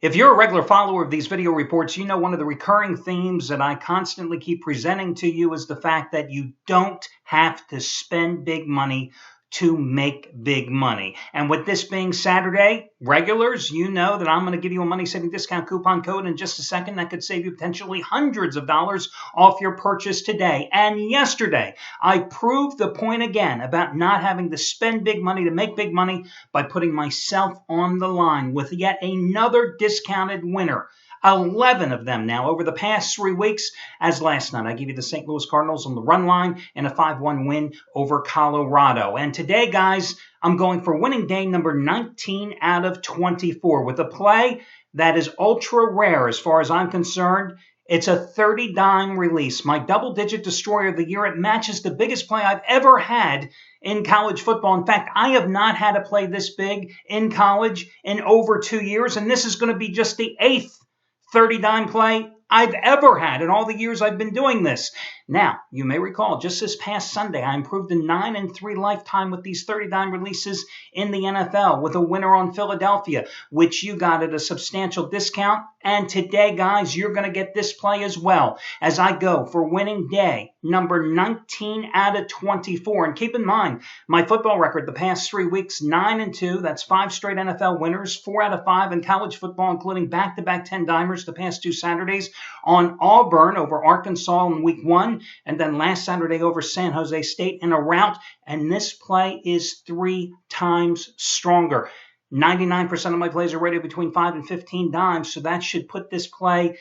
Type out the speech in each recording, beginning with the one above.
If you're a regular follower of these video reports, you know one of the recurring themes that I constantly keep presenting to you is the fact that you don't have to spend big money to make big money. And with this being Saturday, regulars, you know that I'm going to give you a money-saving discount coupon code in just a second that could save you potentially hundreds of dollars off your purchase today. And yesterday, I proved the point again about not having to spend big money to make big money by putting myself on the line with yet another discounted winner. 11 of them now over the past 3 weeks. As last night, I gave you the St. Louis Cardinals on the run line and a 5-1 win over Colorado. And today, guys, I'm going for winning day number 19 out of 24 with a play that is ultra rare as far as I'm concerned. It's a 30-dime release. My double-digit destroyer of the year. It matches the biggest play I've ever had in college football. In fact, I have not had a play this big in college in over 2 years, and this is going to be just the 8th 30-dime play I've ever had in all the years I've been doing this. Now, you may recall, just this past Sunday, I improved to 9-3 lifetime with these 30-dime releases in the NFL with a winner on Philadelphia, which you got at a substantial discount. And today, guys, you're going to get this play as well as I go for winning day number 19 out of 24. And keep in mind, my football record the past 3 weeks, 9-2. That's 5 straight NFL winners, 4 out of 5 in college football, including back-to-back 10-dimers the past 2 Saturdays on Auburn over Arkansas in week 1, and then last Saturday over San Jose State in a rout. And this play is 3 times stronger. 99% of my plays are rated between 5 and 15 dimes, so that should put this play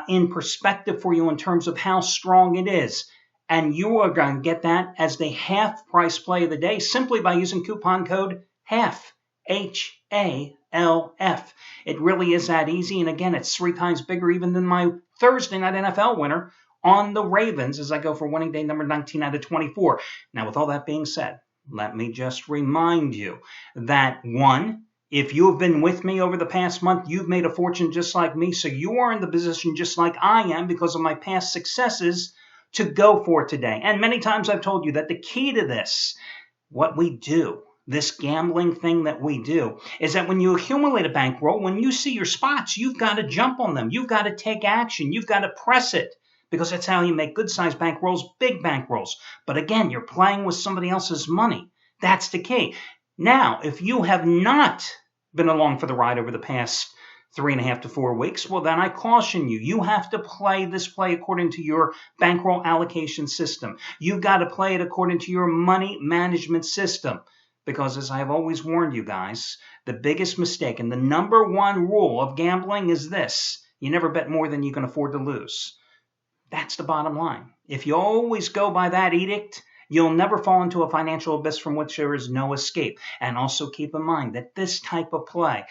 in perspective for you in terms of how strong it is. And you are going to get that as the half price play of the day simply by using coupon code HALF, HALF. It really is that easy. And again, it's 3 times bigger even than my Thursday night NFL winner on the Ravens as I go for winning day number 19 out of 24. Now, with all that being said, let me just remind you that, one, if you have been with me over the past month, you've made a fortune just like me, so you are in the position just like I am because of my past successes to go for today. And many times I've told you that the key to this, what we do, this gambling thing that we do, is that when you accumulate a bankroll, when you see your spots, you've got to jump on them. You've got to take action. You've got to press it. Because that's how you make good-sized bankrolls, big bankrolls. But again, you're playing with somebody else's money. That's the key. Now, if you have not been along for the ride over the past 3.5 to 4 weeks, well, then I caution you. You have to play this play according to your bankroll allocation system. You've got to play it according to your money management system. Because as I have always warned you guys, the biggest mistake and the number one rule of gambling is this. You never bet more than you can afford to lose. That's the bottom line. If you always go by that edict, you'll never fall into a financial abyss from which there is no escape. And also keep in mind that this type of play,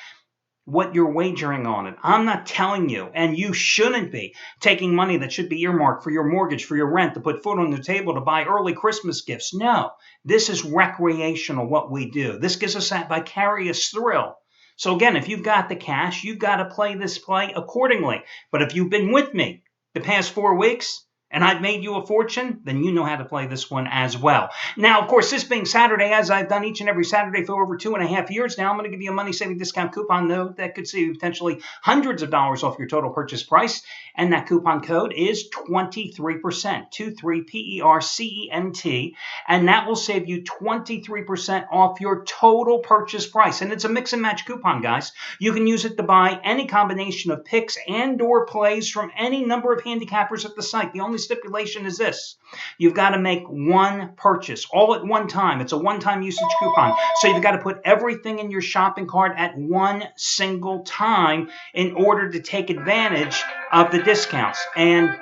what you're wagering on it, I'm not telling you, and you shouldn't be, taking money that should be earmarked for your mortgage, for your rent, to put food on the table, to buy early Christmas gifts. No, this is recreational, what we do. This gives us that vicarious thrill. So again, if you've got the cash, you've got to play this play accordingly. But if you've been with me the past 4 weeks, and I've made you a fortune, then you know how to play this one as well. Now, of course, this being Saturday, as I've done each and every Saturday for over 2.5 years now, I'm going to give you a money-saving discount coupon code that could save you potentially hundreds of dollars off your total purchase price. And that coupon code is 23%, 23PERCENT. And that will save you 23% off your total purchase price. And it's a mix and match coupon, guys. You can use it to buy any combination of picks and or plays from any number of handicappers at the site. The only stipulation is this. You've got to make one purchase all at one time. It's a one-time usage coupon. So you've got to put everything in your shopping cart at one single time in order to take advantage of the discounts. And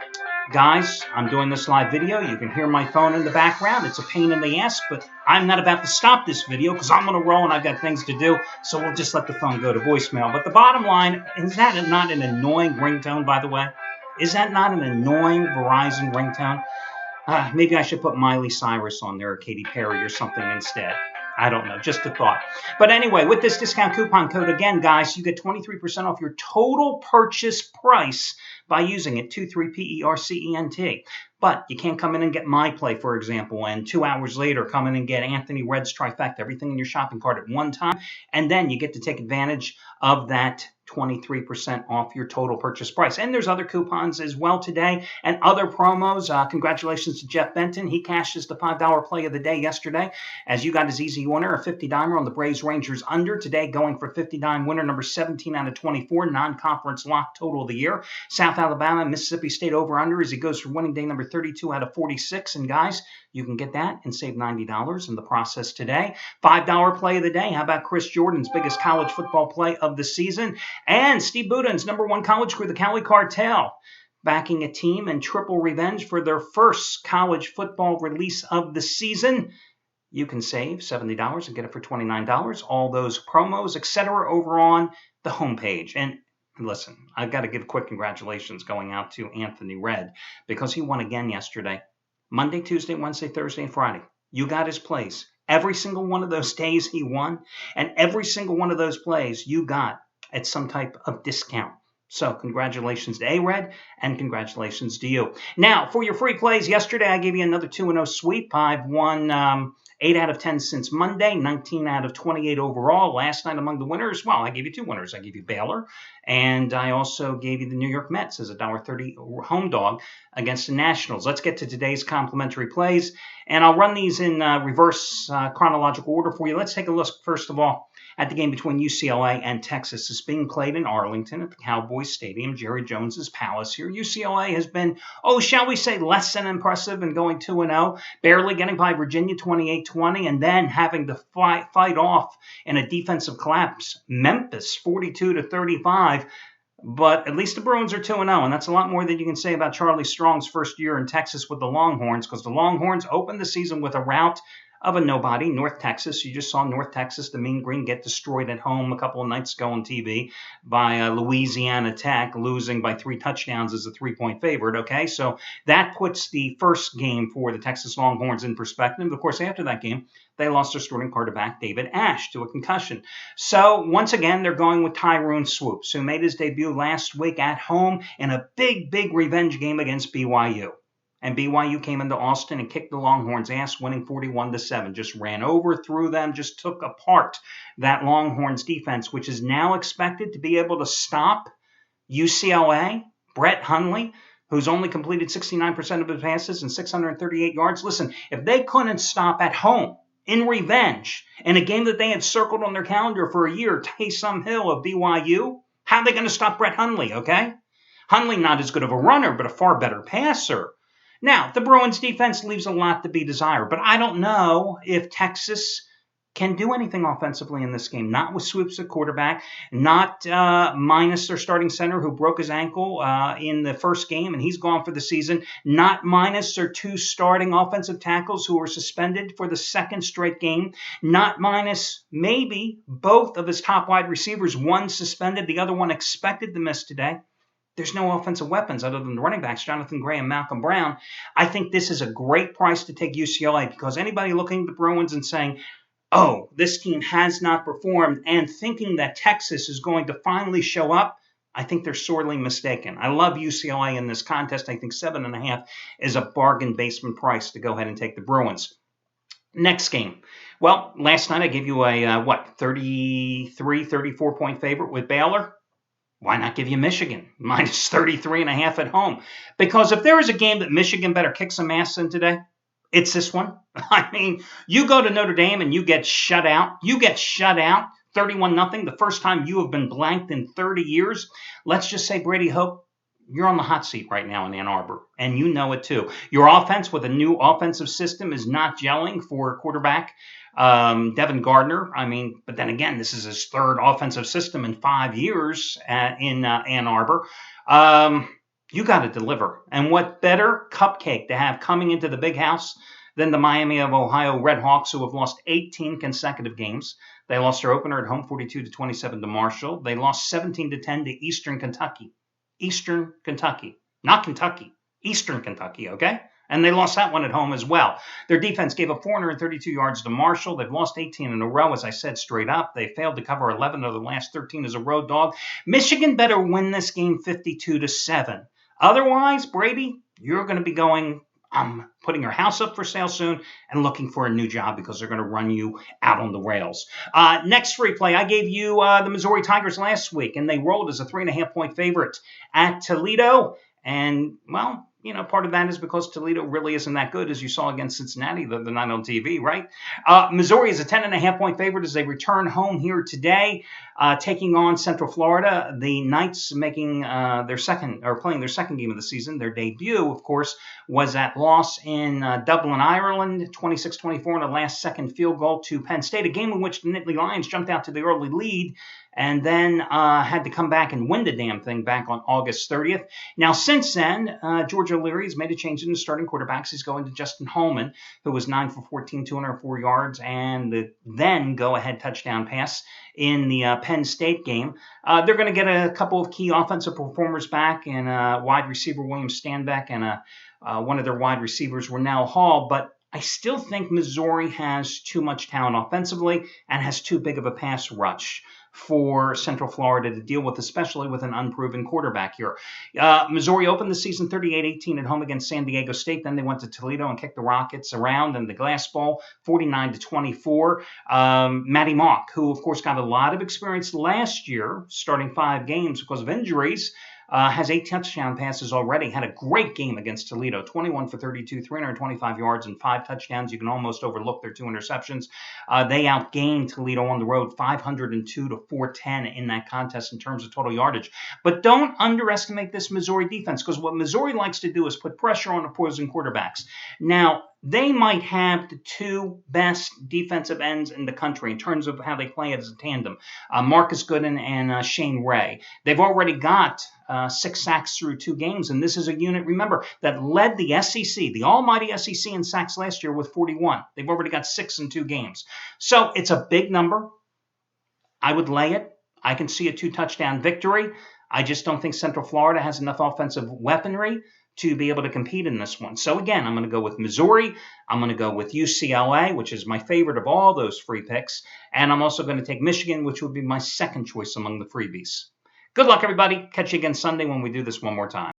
guys, I'm doing this live video. You can hear my phone in the background. It's a pain in the ass, but I'm not about to stop this video because I'm going to roll and I've got things to do. So we'll just let the phone go to voicemail. But the bottom line, is that not an annoying ringtone, by the way? Is that not an annoying Verizon ringtone? Maybe I should put Miley Cyrus on there or Katy Perry or something instead. I don't know, just a thought. But anyway, with this discount coupon code, again, guys, you get 23% off your total purchase price by using it, 23PERCENT. But you can't come in and get my play, for example, and 2 hours later come in and get Anthony Redd's trifecta, everything in your shopping cart at one time, and then you get to take advantage of that 23% off your total purchase price. And there's other coupons as well today and other promos. Congratulations to Jeff Benton. He cashes the $5 play of the day yesterday as you got his easy winner, a 50 dimer on the Braves Rangers under. Today going for 50 dime winner number 17 out of 24, non-conference lock total of the year. South Alabama, Mississippi State over under as he goes for winning day number 32 out of 46. And guys, you can get that and save $90 in the process today. $5 play of the day. How about Chris Jordan's biggest college football play of the season? And Steve Boudin's #1 college crew, the Cali Cartel, backing a team in triple revenge for their first college football release of the season. You can save $70 and get it for $29. All those promos, etc., over on the homepage. And listen, I've got to give quick congratulations going out to Anthony Red because he won again yesterday. Monday, Tuesday, Wednesday, Thursday, and Friday. You got his plays. Every single one of those days he won, and every single one of those plays you got at some type of discount. So congratulations to A-Red, and congratulations to you. Now, for your free plays, yesterday I gave you another 2-0 sweep. I've won 8 out of 10 since Monday, 19 out of 28 overall. Last night among the winners, well, I gave you 2 winners. I gave you Baylor, and I also gave you the New York Mets as a $1.30 home dog against the Nationals. Let's get to today's complimentary plays, and I'll run these in reverse chronological order for you. Let's take a look, first of all, at the game between UCLA and Texas. It's being played in Arlington at the Cowboys Stadium, Jerry Jones's Palace here. UCLA has been, shall we say, less than impressive in going 2-0, barely getting by Virginia 28-20, and then having to fight off in a defensive collapse Memphis 42-35. But at least the Bruins are 2-0, and that's a lot more than you can say about Charlie Strong's first year in Texas with the Longhorns, because the Longhorns opened the season with a rout of a nobody, North Texas. You just saw North Texas, the Mean Green, get destroyed at home a couple of nights ago on TV by Louisiana Tech, losing by 3 touchdowns as a 3-point favorite, okay? So that puts the first game for the Texas Longhorns in perspective. Of course, after that game, they lost their starting quarterback, David Ash, to a concussion. So once again, they're going with Tyrone Swoops, who made his debut last week at home in a big, big revenge game against BYU. And BYU came into Austin and kicked the Longhorns' ass, winning 41-7. Just ran over, through them, just took apart that Longhorns defense, which is now expected to be able to stop UCLA. Brett Hundley, who's only completed 69% of his passes and 638 yards. Listen, if they couldn't stop at home in revenge in a game that they had circled on their calendar for a year, Taysom Hill of BYU, how are they going to stop Brett Hundley, okay? Hundley not as good of a runner, but a far better passer. Now, the Bruins defense leaves a lot to be desired, but I don't know if Texas can do anything offensively in this game. Not with Swoops at quarterback, not minus their starting center who broke his ankle in the first game and he's gone for the season, not minus their 2 starting offensive tackles who were suspended for the 2nd straight game, not minus maybe both of his top wide receivers, one suspended, the other one expected to miss today. There's no offensive weapons other than the running backs, Jonathan Gray and Malcolm Brown. I think this is a great price to take UCLA because anybody looking at the Bruins and saying, this team has not performed, and thinking that Texas is going to finally show up, I think they're sorely mistaken. I love UCLA in this contest. I think 7.5 is a bargain basement price to go ahead and take the Bruins. Next game. Well, last night I gave you a, 33, 34-point favorite with Baylor. Why not give you Michigan, minus 33.5 at home? Because if there is a game that Michigan better kick some ass in today, it's this one. I mean, you go to Notre Dame and you get shut out. You get shut out 31-0, the first time you have been blanked in 30 years. Let's just say, Brady Hope, you're on the hot seat right now in Ann Arbor, and you know it too. Your offense with a new offensive system is not gelling for quarterback Devin Gardner. I mean, but then again, this is his 3rd offensive system in 5 years in Ann Arbor. You got to deliver. And what better cupcake to have coming into the big house than the Miami of Ohio Redhawks, who have lost 18 consecutive games. They lost their opener at home 42-27 to Marshall. They lost 17-10 to Eastern Kentucky. Eastern Kentucky. Not Kentucky. Eastern Kentucky, okay? And they lost that one at home as well. Their defense gave up 432 yards to Marshall. They've lost 18 in a row, as I said, straight up. They failed to cover 11 of the last 13 as a road dog. Michigan better win this game 52-7. Otherwise, Brady, you're going to be going, I'm putting her house up for sale soon and looking for a new job because they're going to run you out on the rails. Next free play, I gave you the Missouri Tigers last week, and they rolled as a 3.5-point favorite at Toledo. And, well, you know, part of that is because Toledo really isn't that good, as you saw against Cincinnati the night on TV, right? Missouri is a 10.5-point favorite as they return home here today, taking on Central Florida. The Knights making playing their second game of the season. Their debut, of course, was that loss in Dublin, Ireland, 26-24 on a last-second field goal to Penn State, a game in which the Nittany Lions jumped out to the early lead and then had to come back and win the damn thing back on August 30th. Now, since then, George O'Leary has made a change in the starting quarterbacks. He's going to Justin Holman, who was 9 for 14, 204 yards, and the then go-ahead touchdown pass in the Penn State game. They're going to get a couple of key offensive performers back, and wide receiver William Stanback and one of their wide receivers, Rennell Hall, but I still think Missouri has too much talent offensively and has too big of a pass rush for Central Florida to deal with, especially with an unproven quarterback here. Missouri opened the season 38-18 at home against San Diego State. Then they went to Toledo and kicked the Rockets around in the Glass Bowl, 49-24. Matty Mock, who, of course, got a lot of experience last year, starting 5 games because of injuries, has 8 touchdown passes already, had a great game against Toledo, 21 for 32, 325 yards and 5 touchdowns. You can almost overlook their 2 interceptions. They outgained Toledo on the road 502 to 410 in that contest in terms of total yardage. But don't underestimate this Missouri defense, because what Missouri likes to do is put pressure on opposing quarterbacks. Now, they might have the 2 best defensive ends in the country in terms of how they play as a tandem, Marcus Gooden and Shane Ray. They've already got 6 sacks through 2 games, and this is a unit, remember, that led the SEC, the almighty SEC, in sacks last year with 41. They've already got 6 in 2 games. So it's a big number. I would lay it. I can see a 2-touchdown victory. I just don't think Central Florida has enough offensive weaponry to be able to compete in this one. So again, I'm going to go with Missouri. I'm going to go with UCLA, which is my favorite of all those free picks. And I'm also going to take Michigan, which would be my second choice among the freebies. Good luck, everybody. Catch you again Sunday when we do this one more time.